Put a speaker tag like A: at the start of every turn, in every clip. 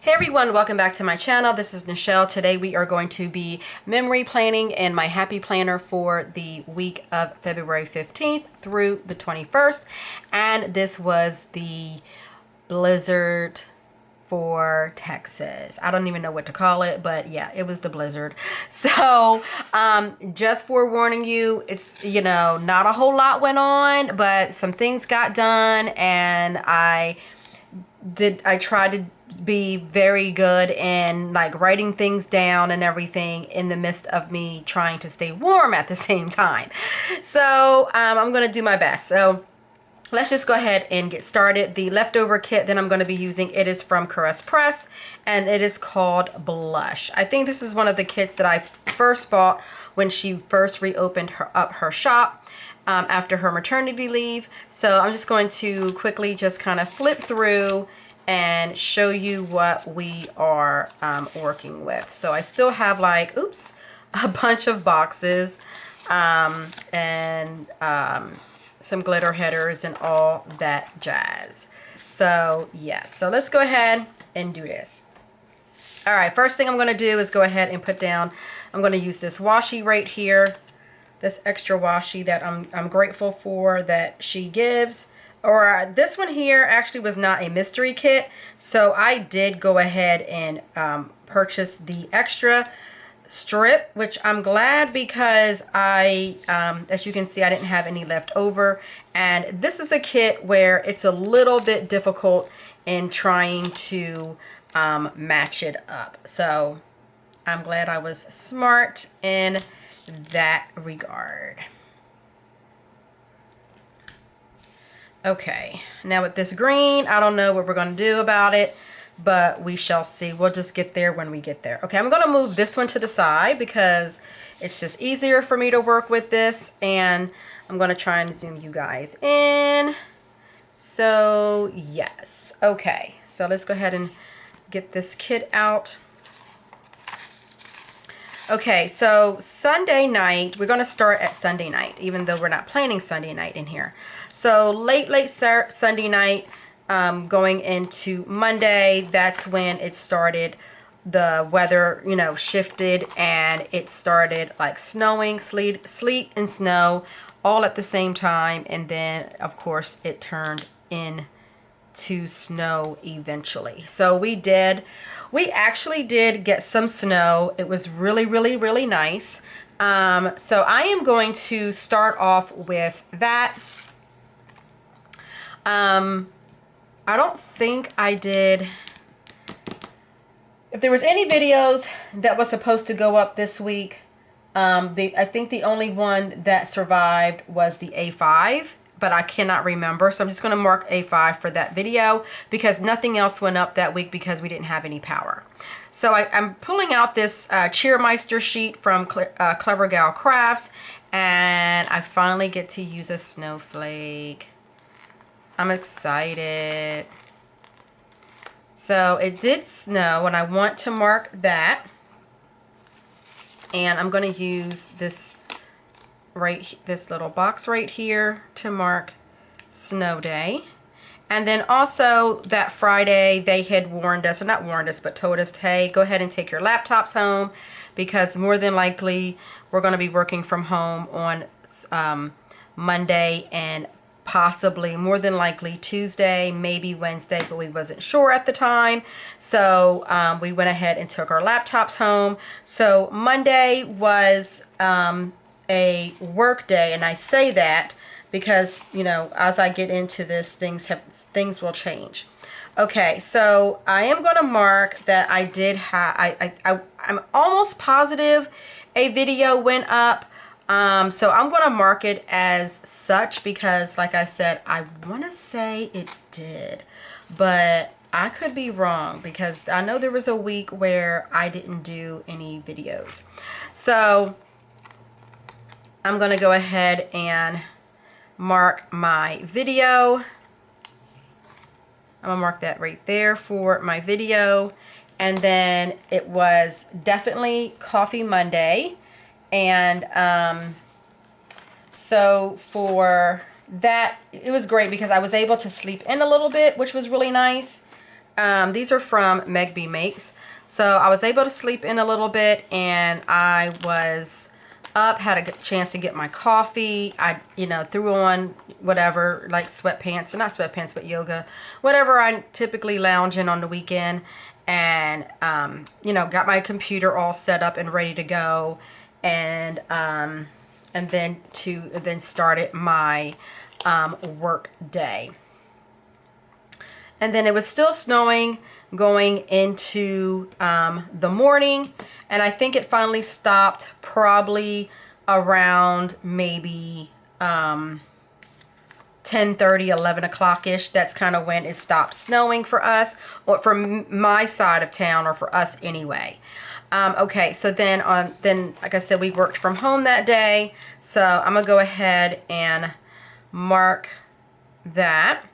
A: Hey everyone, welcome back to my channel. This is Nichelle. Today we are going to be memory planning in my happy planner for the week of February 15th through the 21st. And this was the blizzard for Texas. I don't even know what to call it, but yeah, it was the blizzard. So just forewarning you, it's, not a whole lot went on, but some things got done, and I tried to be very good in like writing things down and everything in the midst of me trying to stay warm at the same time. So I'm going to do my best. So let's just go ahead and get started. The leftover kit that I'm going to be using, it is from Caress Press, and it is called Blush. I think this is one of the kits that I first bought when she first reopened her shop after her maternity leave. So I'm just going to quickly just kind of flip through and show you what we are working with. So I still have like, a bunch of boxes and some glitter headers and all that jazz. So yes, so let's go ahead and do this. All right, first thing I'm gonna do is go ahead and put down, I'm gonna use this washi right here, this extra washi that I'm grateful for that she gives. Or this one here actually was not a mystery kit, so I did go ahead and purchase the extra strip, which I'm glad because as you can see, I didn't have any left over. And this is a kit where it's a little bit difficult in trying to match it up. So I'm glad I was smart in that regard. Okay, now with this green, I don't know what we're going to do about it, but we shall see. We'll just get there when we get there. Okay, I'm going to move this one to the side because it's just easier for me to work with this, and I'm going to try and zoom you guys in. So yes, okay, so let's go ahead and get this kit out. Okay, so Sunday night, we're going to start at Sunday night, even though we're not planning Sunday night in here. So late Sunday night, going into Monday, that's when it started. The weather, shifted, and it started like snowing, sleet and snow all at the same time. And then, of course, it turned into snow eventually. So we actually did get some snow. It was really, really, really nice. So I am going to start off with that. I don't think I did. If there was any videos that was supposed to go up this week, I think the only one that survived was the A5, but I cannot remember. So I'm just going to mark A5 for that video because nothing else went up that week because we didn't have any power. So I'm pulling out this Cheermeister sheet from Clever Gal Crafts, and I finally get to use a snowflake. I'm excited. So it did snow, and I want to mark that. And I'm going to use this little box right here to mark snow day. And then also that Friday they had warned us, or not warned us, but told us, hey, go ahead and take your laptops home because more than likely we're going to be working from home on Monday and possibly more than likely Tuesday, maybe Wednesday, but we wasn't sure at the time. So we went ahead and took our laptops home. So Monday was a work day, and I say that because, as I get into this, things will change. Okay, so I am going to mark that I did have, I'm almost positive a video went up. So I'm going to mark it as such because, like I said, I want to say it did, but I could be wrong because I know there was a week where I didn't do any videos. So I'm going to go ahead and mark my video. I'm going to mark that right there for my video. And then it was definitely Coffee Monday. And so for that, it was great because I was able to sleep in a little bit, which was really nice. These are from Meg B Makes. So I was able to sleep in a little bit, and I was up, had a chance to get my coffee. I, you know, threw on whatever, like sweatpants, or not sweatpants, but yoga, whatever I typically lounge in on the weekend. And, you know, got my computer all set up and ready to go. And then started my work day. And then it was still snowing going into the morning, and I think it finally stopped probably around maybe 10:30, 11 o'clock ish. That's kind of when it stopped snowing for us, or for my side of town, or for us anyway. Okay, so then like I said, we worked from home that day, so I'm gonna go ahead and mark that.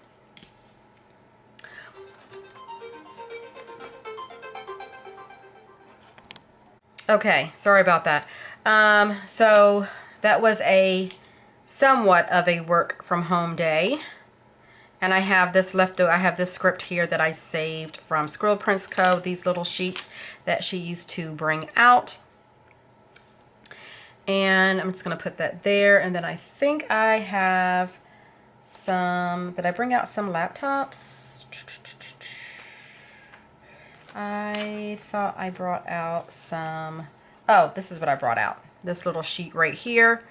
A: Okay, sorry about that. So that was somewhat of a work from home day. And I have this I have this script here that I saved from Squirrel Prince Co. These little sheets that she used to bring out. And I'm just gonna put that there. And then I think I have did I bring out some laptops? I thought I brought out some, oh, this is what I brought out. This little sheet right here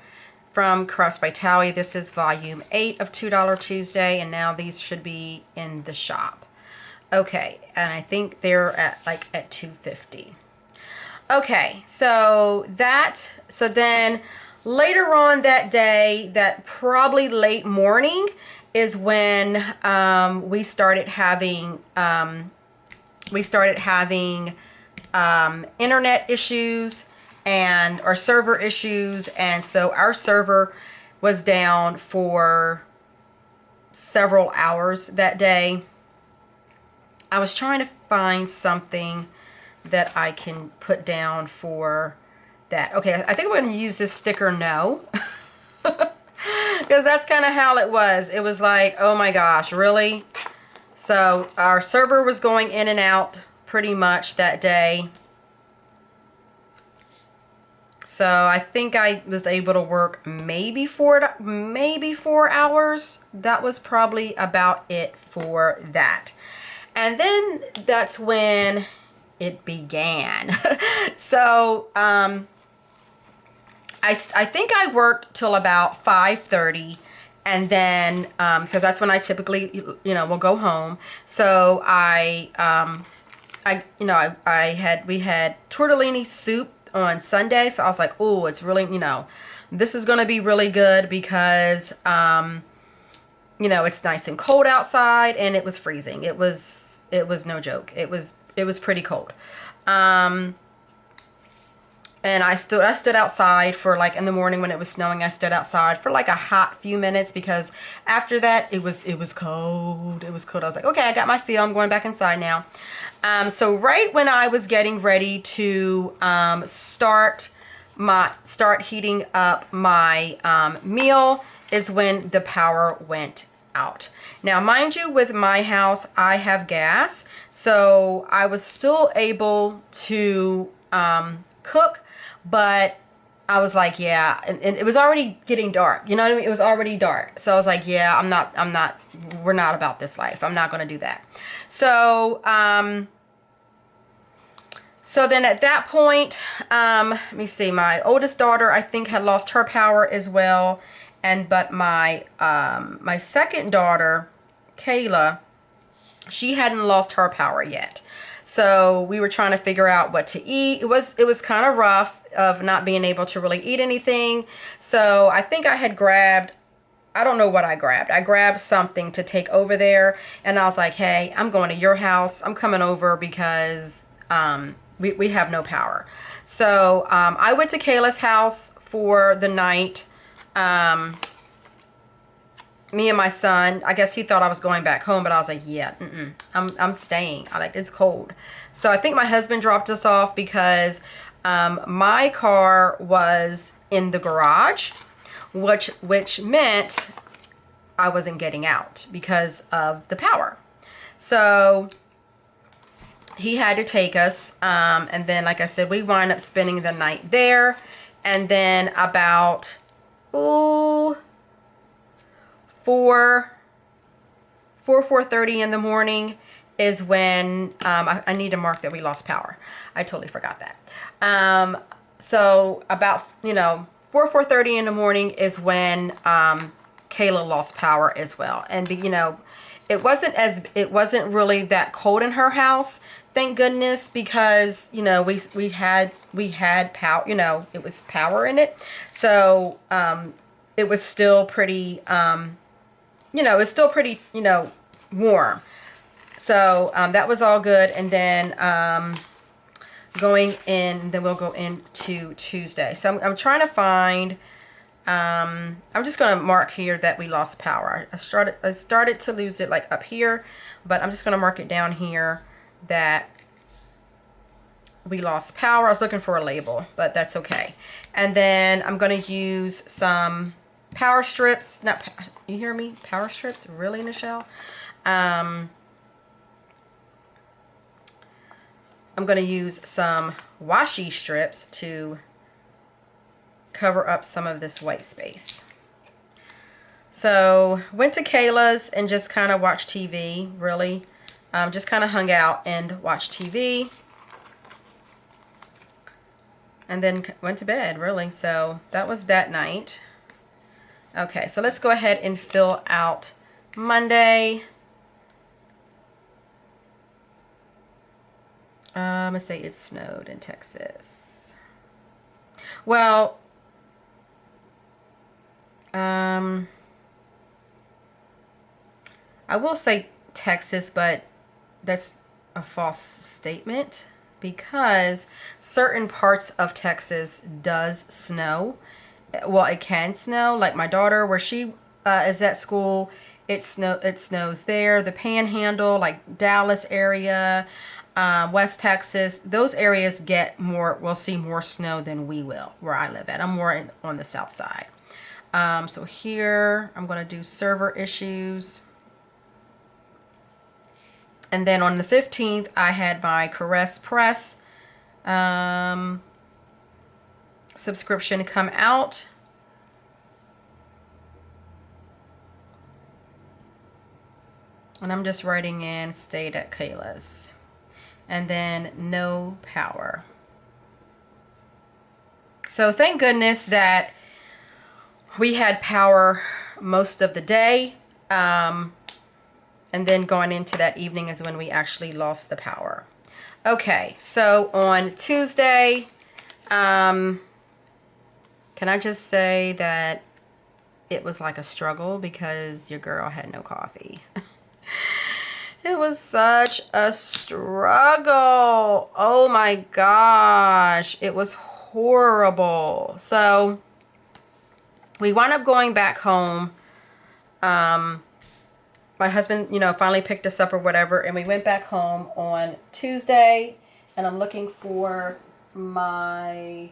A: from CraftsbyThaowie. This is volume 8 of $2 Tuesday, and now these should be in the shop. Okay, and I think they're at $2.50. Okay, so then later on that day, that probably late morning, is when we started having internet issues and our server issues, and so our server was down for several hours that day. I was trying to find something that I can put down for that. Okay, I think we're going to use this sticker no. Because that's kind of how it was. It was like, oh my gosh, really? So our server was going in and out pretty much that day. So I think I was able to work maybe 4 hours. That was probably about it for that. And then that's when it began. So I think I worked till about 5:30. And then, because that's when I typically, you know, will go home. So we had tortellini soup on Sunday. So I was like, oh, it's really, you know, this is going to be really good because, you know, it's nice and cold outside, and it was freezing. It was no joke. It was pretty cold. And I stood outside for like in the morning when it was snowing. I stood outside for like a hot few minutes because after that it was cold. It was cold. I was like, okay, I got my feel. I'm going back inside now. So right when I was getting ready to start heating up my meal is when the power went out. Now, mind you, with my house, I have gas, so I was still able to cook. But I was like, yeah, and it was already getting dark. You know what I mean? It was already dark. So I was like, yeah, we're not about this life. I'm not going to do that. So, so then at that point, let me see, my oldest daughter, I think, had lost her power as well. But my second daughter, Kayla, she hadn't lost her power yet. So we were trying to figure out what to eat. It was kind of rough of not being able to really eat anything. So I think I had grabbed, I don't know what I grabbed. I grabbed something to take over there. And I was like, hey, I'm going to your house. I'm coming over because we have no power. So I went to Kayla's house for the night. Me and my son, I guess he thought I was going back home, but I was like, yeah, I'm staying. It's cold. So I think my husband dropped us off because my car was in the garage, which meant I wasn't getting out because of the power. So he had to take us. And then, like I said, we wind up spending the night there. And then about, 4:30 in the morning is when, I need to mark that we lost power. I totally forgot that. So about, 4:30 in the morning is when, Kayla lost power as well. And, it wasn't really that cold in her house, thank goodness, because, we had power, it was power in it. So, it was still pretty, it's still pretty, warm. So, that was all good. And then, then we'll go into Tuesday. So I'm trying to find, I'm just going to mark here that we lost power. I started to lose it like up here, but I'm just going to mark it down here that we lost power. I was looking for a label, but that's okay. And then I'm going to use some power strips. You hear me? Power strips? Really, Nichelle? I'm going to use some washi strips to cover up some of this white space. So went to Kayla's and just kind of watched TV, really. Just kind of hung out and watched TV. And then went to bed, really. So that was that night. Okay, so let's go ahead and fill out Monday. Let's say it snowed in Texas. Well, I will say Texas, but that's a false statement because certain parts of Texas does snow. Well, it can snow. Like my daughter, where she is at school, it snows there. The Panhandle, like Dallas area, West Texas, those areas will see more snow than we will where I live at. I'm more on the south side. So here I'm going to do server issues. And then on the 15th, I had my Caress Press subscription come out. And I'm just writing in stayed at Kayla's. And then no power. So thank goodness that we had power most of the day. And then going into that evening is when we actually lost the power. Okay, so on Tuesday, can I just say that it was like a struggle because your girl had no coffee. It was such a struggle. Oh my gosh, it was horrible. So we wound up going back home. My husband, finally picked us up or whatever, and we went back home on Tuesday, and I'm looking for my,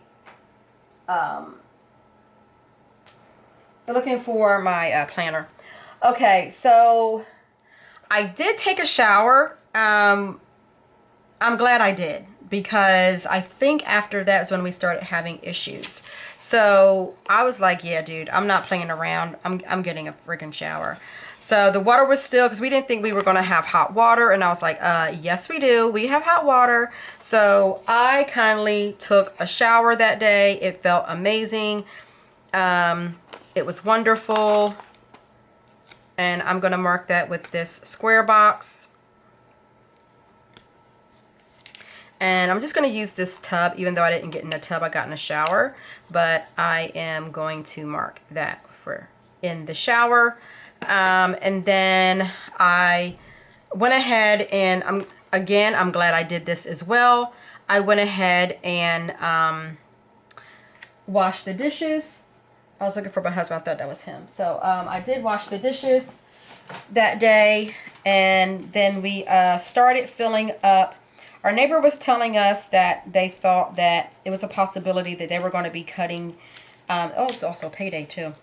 A: planner. Okay, so I did take a shower. I'm glad I did, because I think after that is when we started having issues. So I was like, yeah, dude, I'm not playing around. I'm getting a freaking shower. So the water was still, because we didn't think we were going to have hot water. And I was like, yes, we do. We have hot water. So I kindly took a shower that day. It felt amazing. It was wonderful. And I'm going to mark that with this square box. And I'm just going to use this tub, even though I didn't get in the tub, I got in the shower. But I am going to mark that for in the shower. And then I went ahead and I'm glad I did this as well. I went ahead and washed the dishes. I was looking for my husband. I thought that was him. So I did wash the dishes that day. And then we started filling up. Our neighbor was telling us that they thought that it was a possibility that they were going to be cutting. It's also payday too.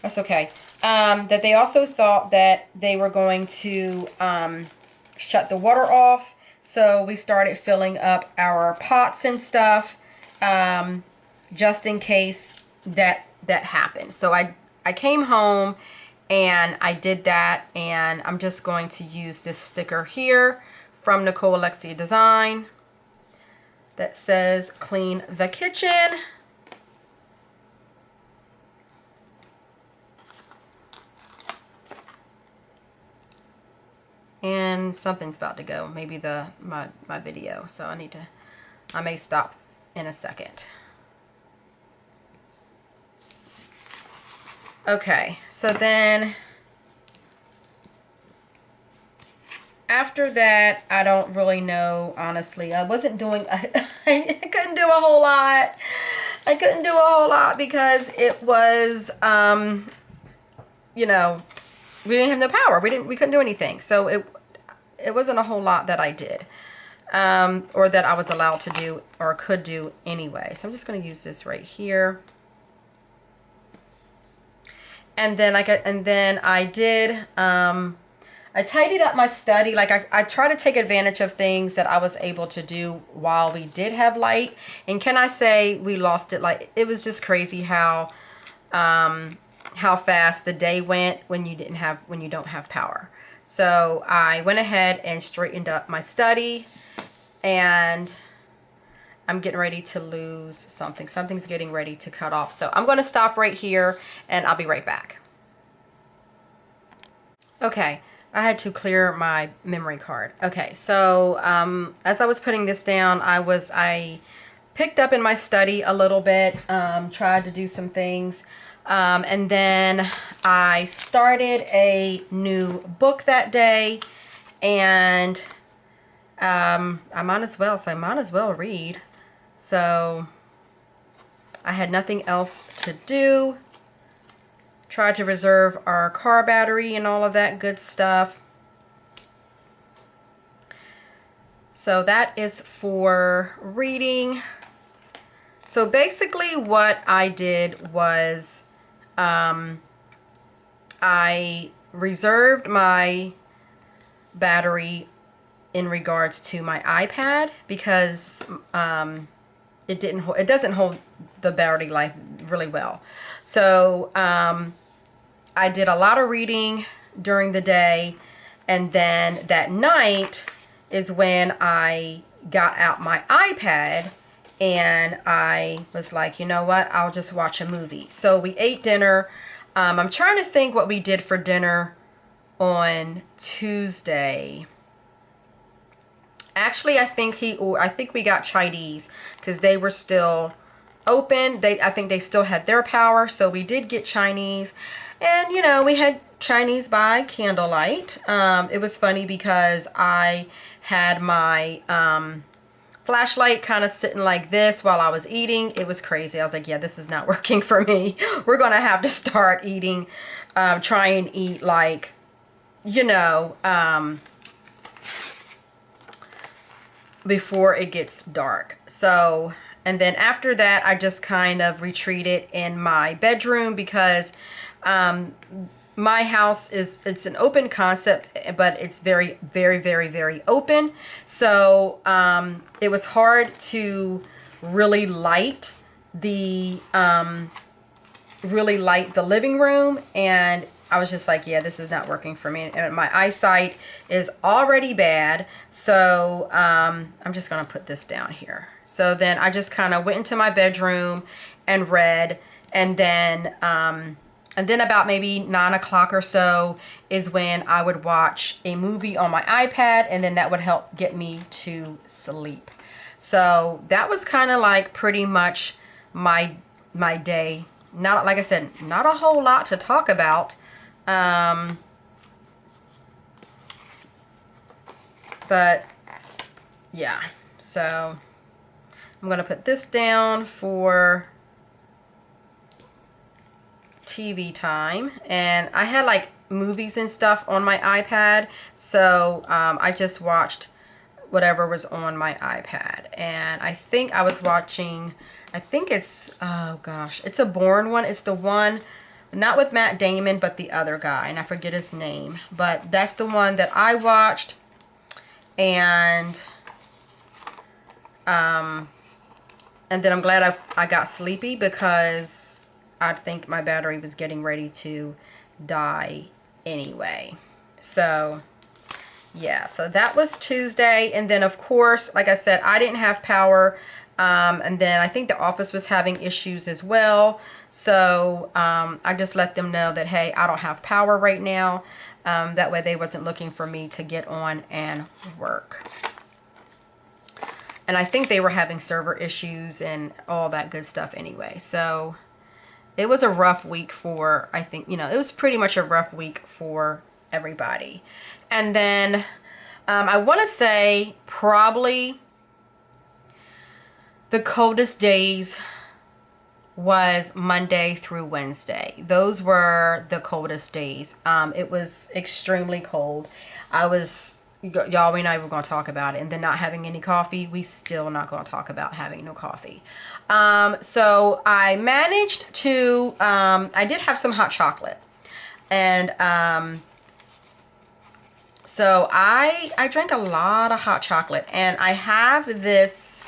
A: That's okay. That they also thought that they were going to shut the water off So we started filling up our pots and stuff, just in case that happened. So I came home and I did that, and I'm just going to use this sticker here from Nicole Alexia Design that says clean the kitchen. And something's about to go, maybe my video, so I may stop in a second. Okay, so then after that, I don't really know, honestly. I wasn't doing, I couldn't do a whole lot. I couldn't do a whole lot because it was, you know, we didn't have no power. We couldn't do anything. So it wasn't a whole lot that I did, or that I was allowed to do or could do anyway. So I'm just going to use this right here. And then I did, I tidied up my study. Like I try to take advantage of things that I was able to do while we did have light. And can I say we lost it? Like, it was just crazy how fast the day went when you don't have power. So I went ahead and straightened up my study, and I'm getting ready to lose something. Something's getting ready to cut off. So I'm going to stop right here and I'll be right back. Okay, I had to clear my memory card. Okay, so as I was putting this down, I picked up in my study a little bit, tried to do some things. And then I started a new book that day, and I might as well read. So I had nothing else to do. Tried to reserve our car battery and all of that good stuff. So that is for reading. So basically what I did was I reserved my battery in regards to my iPad because it doesn't hold the battery life really well. So I did a lot of reading during the day, and then that night is when I got out my iPad. And I was like, you know what? I'll just watch a movie. So we ate dinner. I'm trying to think what we did for dinner on Tuesday. Actually, I think we got Chinese because they were still open. I think they still had their power. So we did get Chinese. And, you know, we had Chinese by candlelight. It was funny because I had my flashlight kind of sitting like this while I was eating. It was crazy. I was like, yeah, this is not working for me. We're going to have to start eating, try and eat like, you know, before it gets dark. So, and then after that, I just kind of retreated in my bedroom because my house it's an open concept, but it's very, very, very, very open. So it was hard to really light the living room, and I was just like, yeah, this is not working for me, and my eyesight is already bad. So I'm just gonna put this down here. So then I just kind of went into my bedroom and read, and then about maybe 9 o'clock or so is when I would watch a movie on my iPad, and then that would help get me to sleep. So that was kind of like pretty much my day. Not, like I said, not a whole lot to talk about. But yeah, so I'm going to put this down for TV time, and I had like movies and stuff on my iPad, so I just watched whatever was on my iPad. And I think I was watching, I think it's, oh gosh, it's a Bourne one. It's the one not with Matt Damon, but the other guy, and I forget his name, but that's the one that I watched. And And then I'm glad I got sleepy because I think my battery was getting ready to die anyway. So yeah, so that was Tuesday. And then of course, like I said, I didn't have power. And then I think the office was having issues as well. So I just let them know that, hey, I don't have power right now. That way they wasn't looking for me to get on and work. And I think they were having server issues and all that good stuff anyway. So it was a rough week for, I think, you know, it was pretty much a rough week for everybody. And then I want to say probably the coldest days was Monday through Wednesday. Those were the coldest days. It was extremely cold. Y'all, we not even going to talk about it. And then not having any coffee, we still not going to talk about having no coffee. So I managed to, I did have some hot chocolate. And so I drank a lot of hot chocolate. And I have this,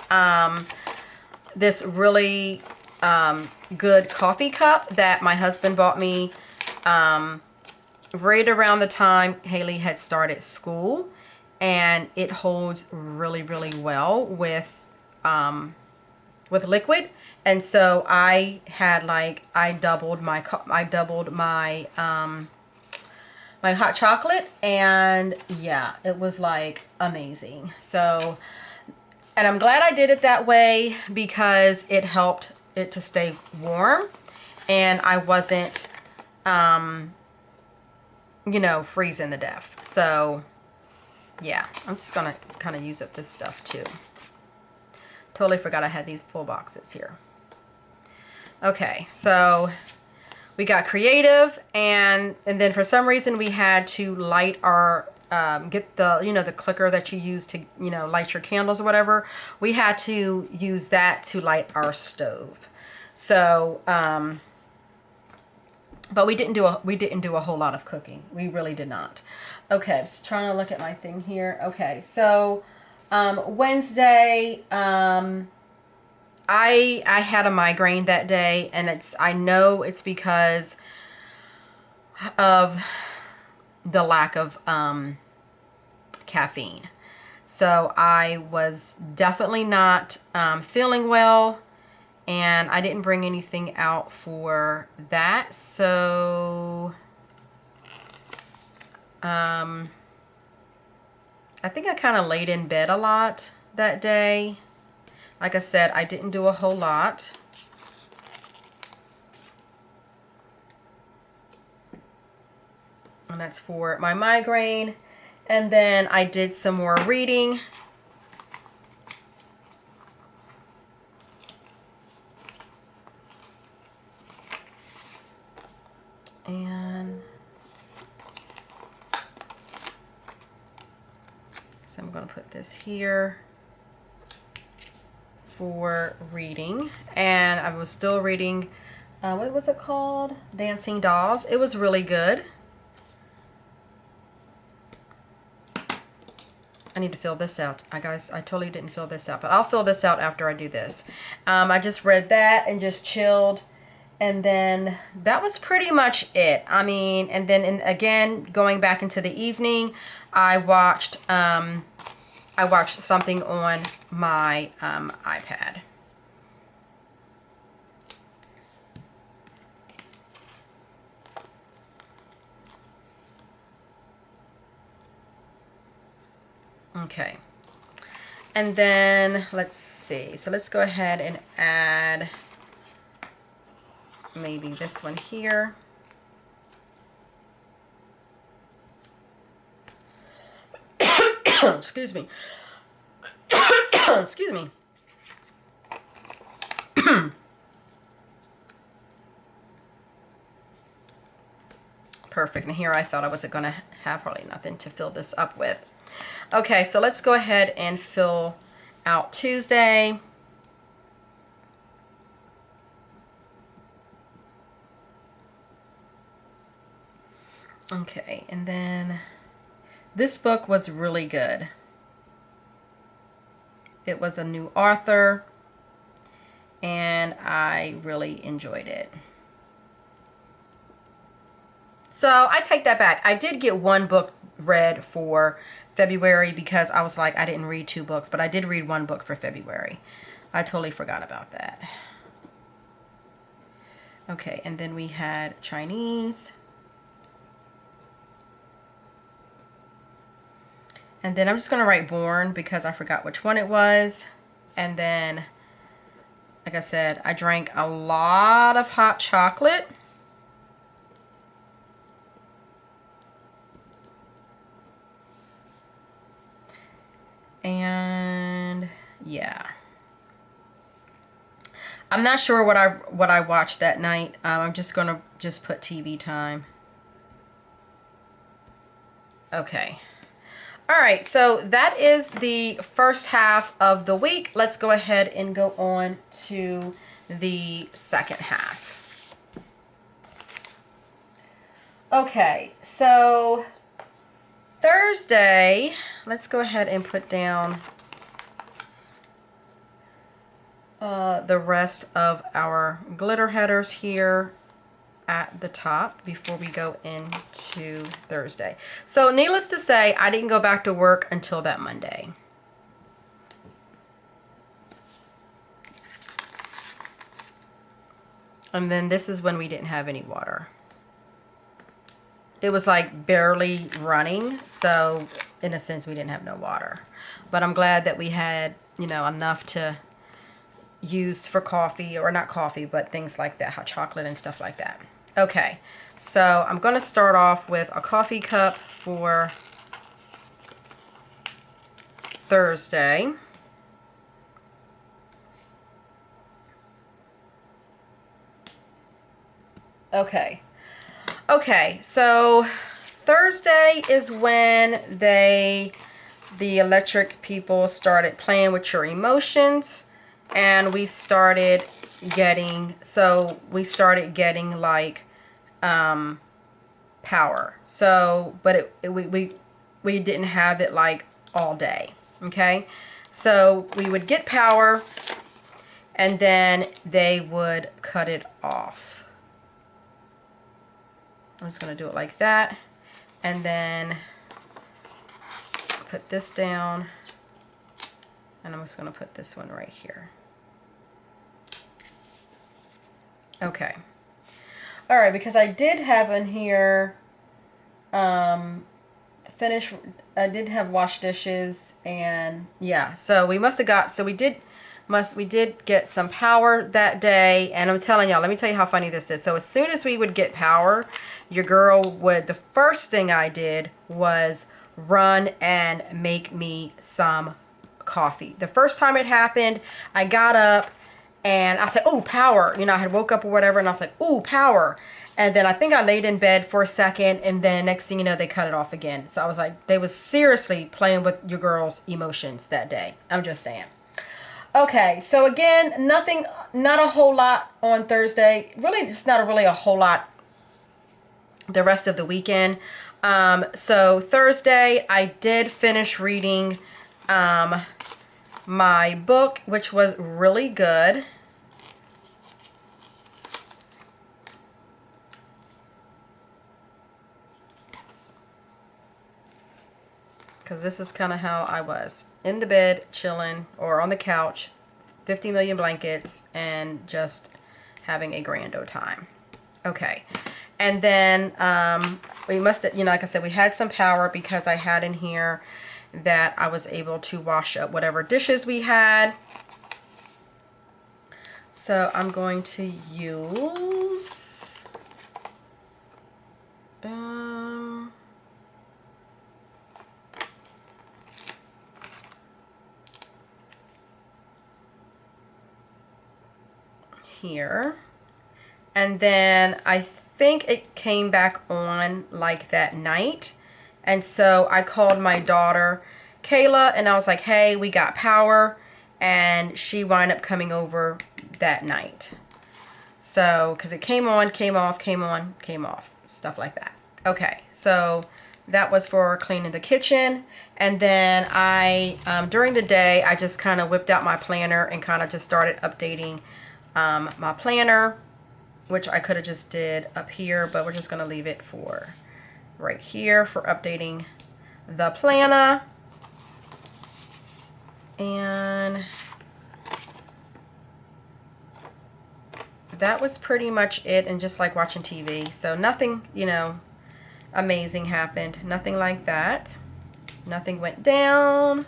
A: this really good coffee cup that my husband bought me right around the time Haley had started school. And it holds really, really well with liquid. And so I had I doubled my my hot chocolate, and yeah, it was like amazing. So, and I'm glad I did it that way because it helped it to stay warm, and I wasn't you know, freezing to death. So yeah, I'm just gonna kind of use up this stuff too. Totally forgot I had these full boxes here. Okay, so we got creative, and then for some reason we had to light our get the, you know, the clicker that you use to, you know, light your candles or whatever. We had to use that to light our stove. So but we didn't do a whole lot of cooking. We really did not. Okay, I'm just trying to look at my thing here. Okay, so Wednesday, I had a migraine that day, and I know it's because of the lack of caffeine. So I was definitely not feeling well. And I didn't bring anything out for that. So, I think I kind of laid in bed a lot that day. Like I said, I didn't do a whole lot. And that's for my migraine. And then I did some more reading. And so I'm going to put this here for reading. And I was still reading, what was it called? Dancing Dolls. It was really good. I need to fill this out. Guys, I totally didn't fill this out, but I'll fill this out after I do this. I just read that and just chilled. And then that was pretty much it. I mean, and then again, going back into the evening, I watched something on my iPad. Okay. And then let's see. So let's go ahead and add maybe this one here. Excuse me. Excuse me. Perfect. And here I thought I wasn't going to have hardly nothing to fill this up with. Okay, so let's go ahead and fill out Tuesday. Okay, and then this book was really good. It was a new author, and I really enjoyed it. So I take that back. I did get one book read for February because I was like, I didn't read 2 books, but I did read 1 book for February. I totally forgot about that. Okay, and then we had Chinese. And then I'm just going to write born because I forgot which one it was. And then, like I said, I drank a lot of hot chocolate. And yeah, I'm not sure what I watched that night. I'm just gonna put TV time. Okay. All right, so that is the first half of the week. Let's go ahead and go on to the second half. Okay, so Thursday, let's go ahead and put down the rest of our glitter headers here at the top before we go into Thursday. So needless to say, I didn't go back to work until that Monday. And then this is when we didn't have any water. It was like barely running, so in a sense we didn't have no water. But I'm glad that we had, you know, enough to use for coffee, or not coffee, but things like that, hot chocolate and stuff like that. Okay, so I'm going to start off with a coffee cup for Thursday. Okay, so Thursday is when the electric people started playing with your emotions, and we started getting like power. So, but we didn't have it like all day. Okay, so we would get power, and then they would cut it off. I'm just going to do it like that, and then put this down, and I'm just going to put this one right here. Okay. All right, because I did have in here, I did have wash dishes, and yeah, so we must have got, so we did get some power that day. And I'm telling y'all, let me tell you how funny this is. So as soon as we would get power, your girl would, the first thing I did was run and make me some coffee. The first time it happened, I got up and I said, oh, power. You know, I had woke up or whatever, and I was like, oh, power. And then I think I laid in bed for a second, and then next thing you know, they cut it off again. So I was like, they was seriously playing with your girl's emotions that day. I'm just saying. Okay, so again, not a whole lot on Thursday. Really, just not really a whole lot the rest of the weekend. So Thursday, I did finish reading my book, which was really good. Because this is kind of how I was. In the bed, chilling, or on the couch, 50 million blankets, and just having a grand old time. Okay. And then we must, you know, like I said, we had some power because I had in here that I was able to wash up whatever dishes we had. So I'm going to use here, and then I think it came back on like that night, and so I called my daughter Kayla, and I was like, hey, we got power, and she wound up coming over that night. So because it came on, came off, came on, came off, stuff like that. Okay, so That was for cleaning the kitchen. And then during the day, I just kind of whipped out my planner and kind of just started updating my planner, which I could have just did up here, but we're just going to leave it for right here for updating the planner. And that was pretty much it, and just like watching TV. So nothing, you know, amazing happened. Nothing like that. Nothing went down.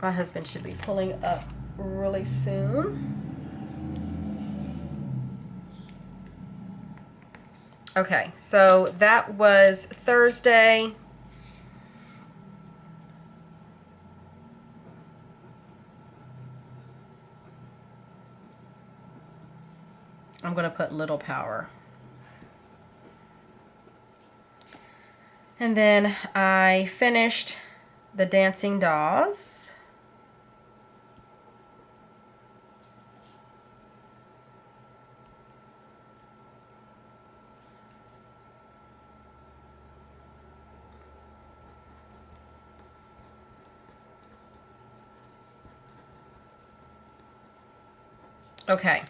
A: My husband should be pulling up really soon. Okay, so that was Thursday. I'm going to put little power. And then I finished the dancing dolls. Okay.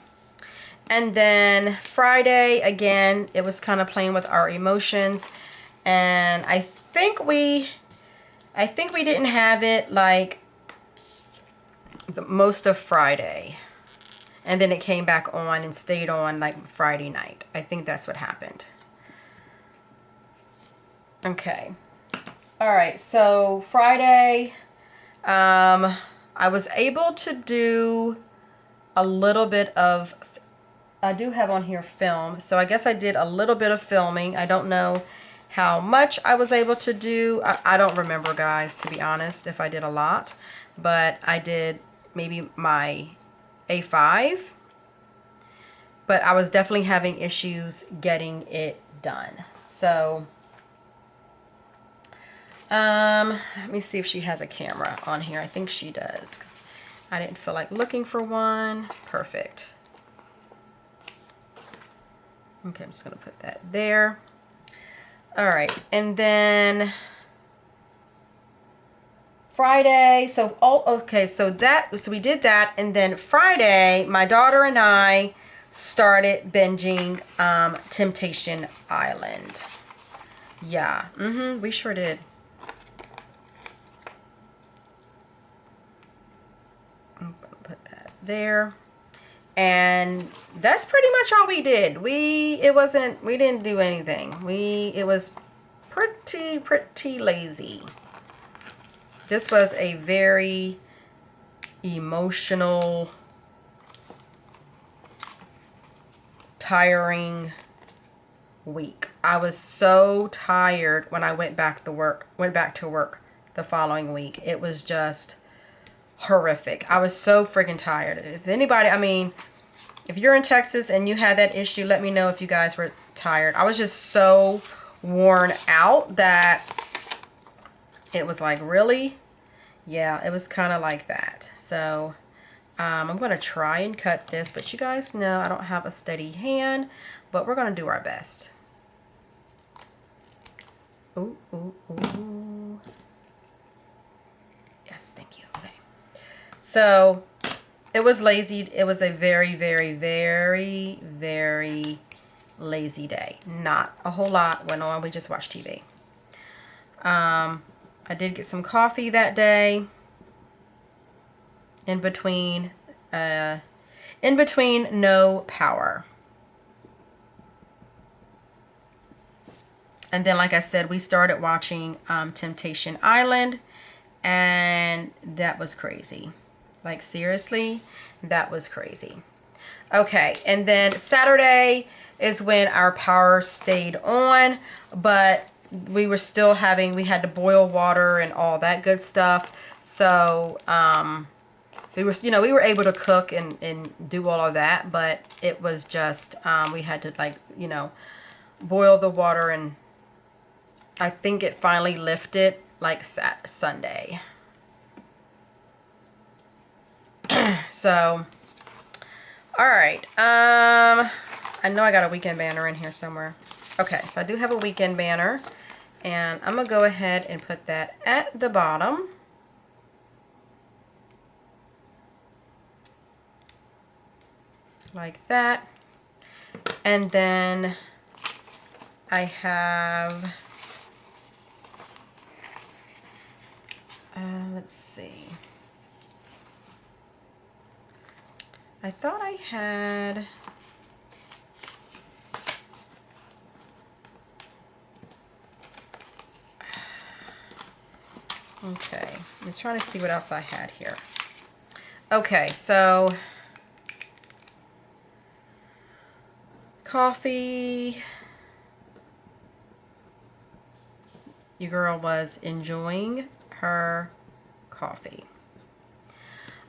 A: And then Friday, again, it was kind of playing with our emotions. And I think we didn't have it like the most of Friday. And then it came back on and stayed on like Friday night. I think that's what happened. Okay. All right, so Friday, I was able to do a little bit of, I do have on here film, so I guess I did a little bit of filming. I don't know how much I was able to do. I don't remember, guys, to be honest, if I did a lot, but I did maybe my A5, but I was definitely having issues getting it done. So let me see if she has a camera on here. I think she does, 'cause I didn't feel like looking for one. Perfect. Okay, I'm just gonna put that there. All right, and then Friday, so we did that, and then Friday, my daughter and I started binging Temptation Island. Yeah, we sure did. I'm gonna put that there. And that's pretty much all we did. We didn't do anything. It was pretty lazy. This was a very emotional, tiring week. I was so tired when I went back to work the following week. It was just horrific. I was so freaking tired. If anybody, I mean, if you're in Texas and you had that issue, let me know if you guys were tired. I was just so worn out that it was like, really? Yeah, it was kind of like that. So I'm going to try and cut this, but you guys know I don't have a steady hand, but we're going to do our best. Ooh, ooh, ooh. Yes, thank you. Okay. So it was lazy. It was a very, very, very, very lazy day. Not a whole lot went on. We just watched TV. I did get some coffee that day. In between no power. And then, like I said, we started watching Temptation Island, and that was crazy. Like, seriously, that was crazy. Okay, and then Saturday is when our power stayed on, but we were still we had to boil water and all that good stuff. So, we were able to cook and do all of that, but it was just, we had to, like, boil the water, and I think it finally lifted like Sunday. So, all right. I know I got a weekend banner in here somewhere. Okay, so I do have a weekend banner, and I'm gonna go ahead and put that at the bottom. Like that. And then I have, let's see. I thought I had, okay, I'm trying to see what else I had here. Okay, so coffee. Your girl was enjoying her coffee.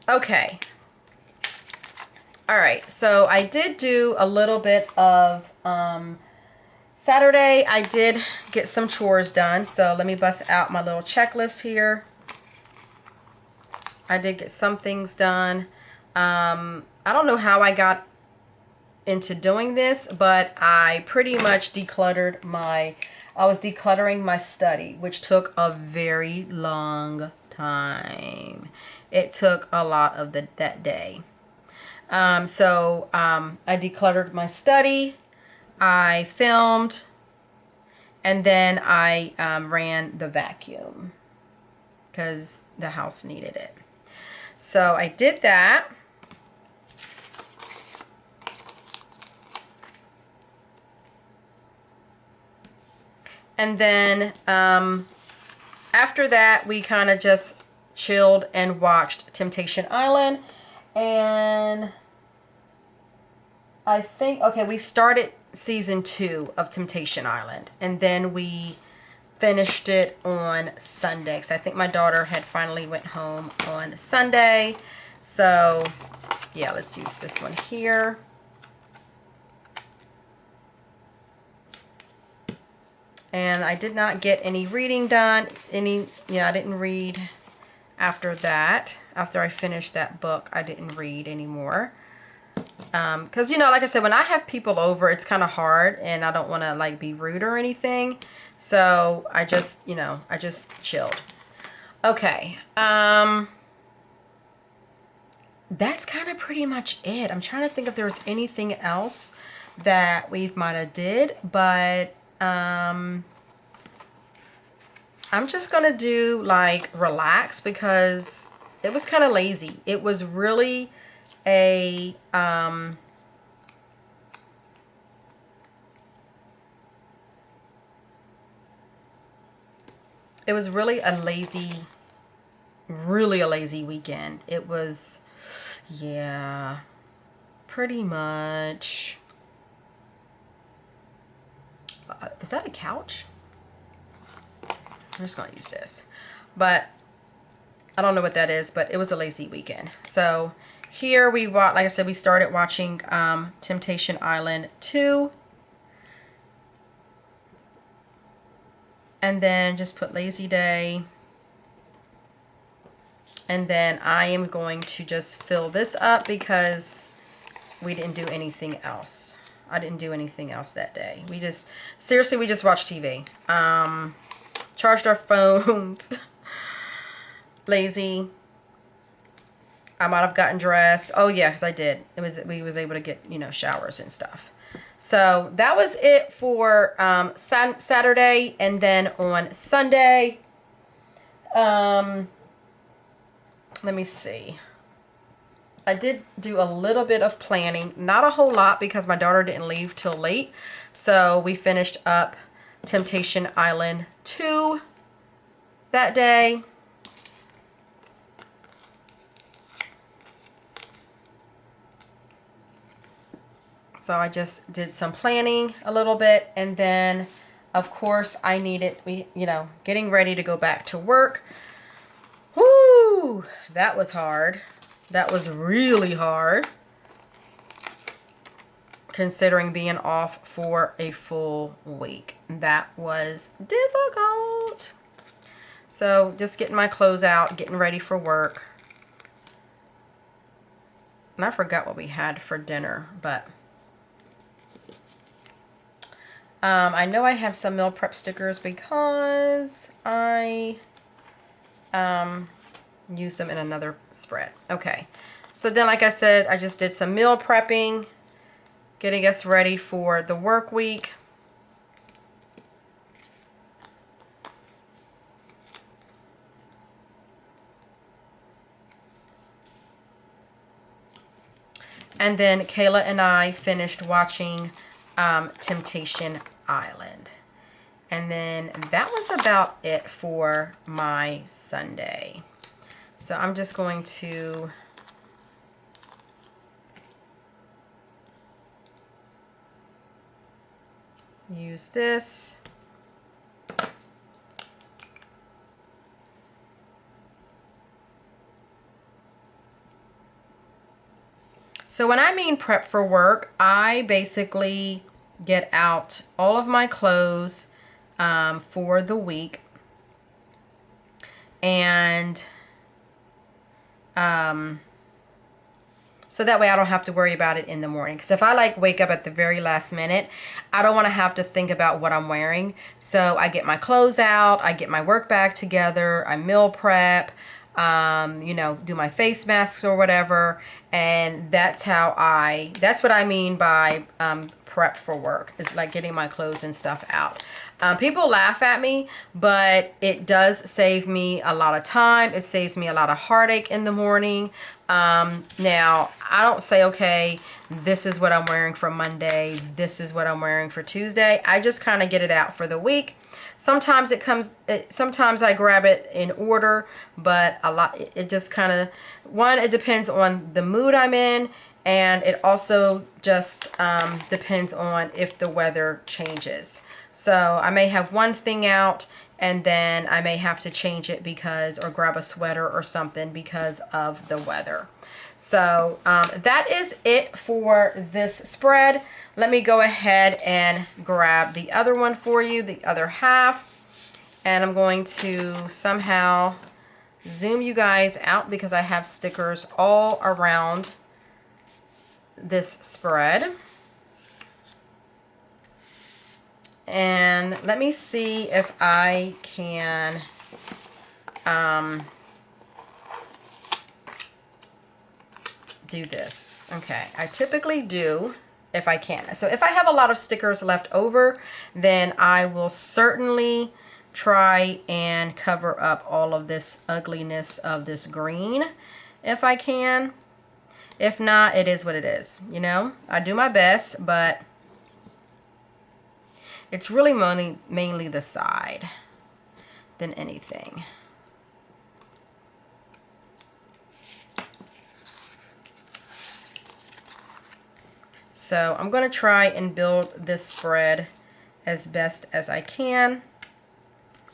A: Okay. All right, so I did do a little bit of, Saturday, I did get some chores done. So let me bust out my little checklist here. I did get some things done. I don't know how I got into doing this, but I pretty much decluttered I was decluttering my study, which took a very long time. It took a lot of that day. So I decluttered my study, I filmed, and then I ran the vacuum because the house needed it. So I did that. And then after that, we kind of just chilled and watched Temptation Island. And I think, okay, we started season 2 of Temptation Island. And then we finished it on Sunday. So I think my daughter had finally went home on Sunday. So yeah, let's use this one here. And I did not get any reading done. I didn't read after that. After I finished that book, I didn't read anymore. Because, like I said, when I have people over, it's kind of hard. And I don't want to, like, be rude or anything. So I just, I just chilled. Okay. That's kind of pretty much it. I'm trying to think if there was anything else that we might have did. But I'm just gonna do like relax because it was kind of lazy. It was really a really a lazy weekend. It was, yeah, pretty much. Is that a couch? I'm just going to use this. But I don't know what that is, but it was a lazy weekend. So here we watched, like I said, we started watching Temptation Island 2. And then just put lazy day. And then I am going to just fill this up because we didn't do anything else. I didn't do anything else that day. We just watched TV. Charged our phones. Lazy. I might have gotten dressed. Oh yeah, because I did. We was able to get, showers and stuff. So that was it for Saturday. And then on Sunday, let me see. I did do a little bit of planning, not a whole lot because my daughter didn't leave till late. So we finished up Temptation Island 2 that day. So I just did some planning a little bit, and then of course I needed, getting ready to go back to work. Whoo, that was hard. That was really hard, considering being off for a full week. That was difficult. So just getting my clothes out, getting ready for work. And I forgot what we had for dinner, but I know I have some meal prep stickers because I used them in another spread. Okay, so then like I said, I just did some meal prepping, getting us ready for the work week. And then Kayla and I finished watching Temptation Island. And then that was about it for my Sunday. So I'm just going to use this. So when I mean prep for work, I basically get out all of my clothes for the week, and so that way I don't have to worry about it in the morning. Because if I like wake up at the very last minute, I don't want to have to think about what I'm wearing. So I get my clothes out, I get my work bag together, I meal prep, you know, do my face masks or whatever. And that's what I mean by prep for work. It's like getting my clothes and stuff out. People laugh at me, but it does save me a lot of time. It saves me a lot of heartache in the morning. Now, I don't say, okay, this is what I'm wearing for Monday. This is what I'm wearing for Tuesday. I just kind of get it out for the week. Sometimes sometimes I grab it in order, but it just kind of, it depends on the mood I'm in, and it also just depends on if the weather changes. So I may have one thing out, and then I may have to change it or grab a sweater or something because of the weather. So that is it for this spread. Let me go ahead and grab the other one for you, the other half. And I'm going to somehow zoom you guys out because I have stickers all around this spread. And let me see if I can do this. Okay, I typically do if I can. So if I have a lot of stickers left over, then I will certainly try and cover up all of this ugliness of this green if I can. If not, it is what it is. You know, I do my best, but it's really mainly the side than anything. So I'm going to try and build this spread as best as I can.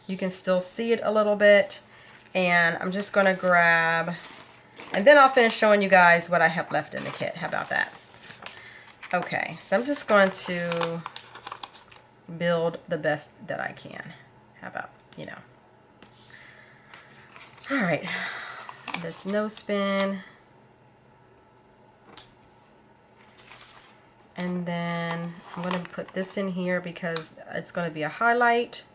A: You can still see it a little bit. And I'm just going to grab, and then I'll finish showing you guys what I have left in the kit. How about that? Okay, so I'm just going to build the best that I can. How about, you know. All right, this nose spin. And then I'm going to put this in here because it's going to be a highlight.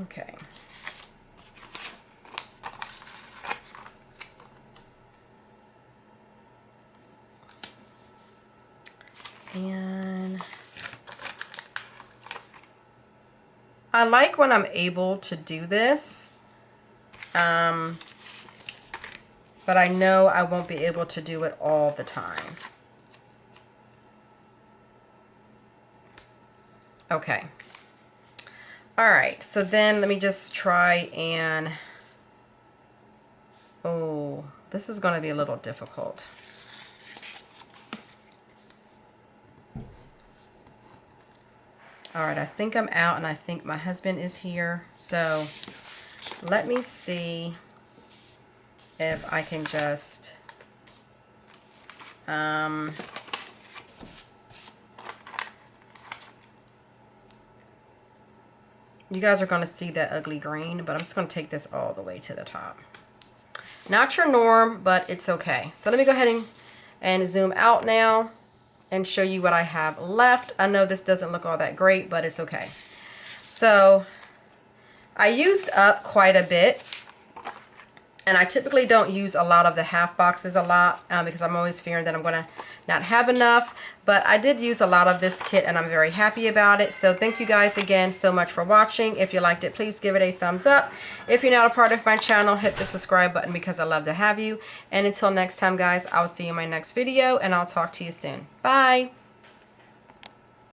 A: Okay. And I like when I'm able to do this, but I know I won't be able to do it all the time. Okay. All right, so then let me just try and, oh, this is going to be a little difficult. All right, I think I'm out, and I think my husband is here. So let me see if I can just you guys are going to see that ugly green, but I'm just going to take this all the way to the top. Not your norm, but it's okay. So let me go ahead and zoom out now and show you what I have left. I know this doesn't look all that great, but it's okay. So I used up quite a bit, and I typically don't use a lot of the half boxes because I'm always fearing that I'm gonna not have enough, but I did use a lot of this kit and I'm very happy about it. So thank you guys again so much for watching. If you liked it, please give it a thumbs up. If you're not a part of my channel, hit the subscribe button because I love to have you. And until next time guys, I'll see you in my next video and I'll talk to you soon. Bye.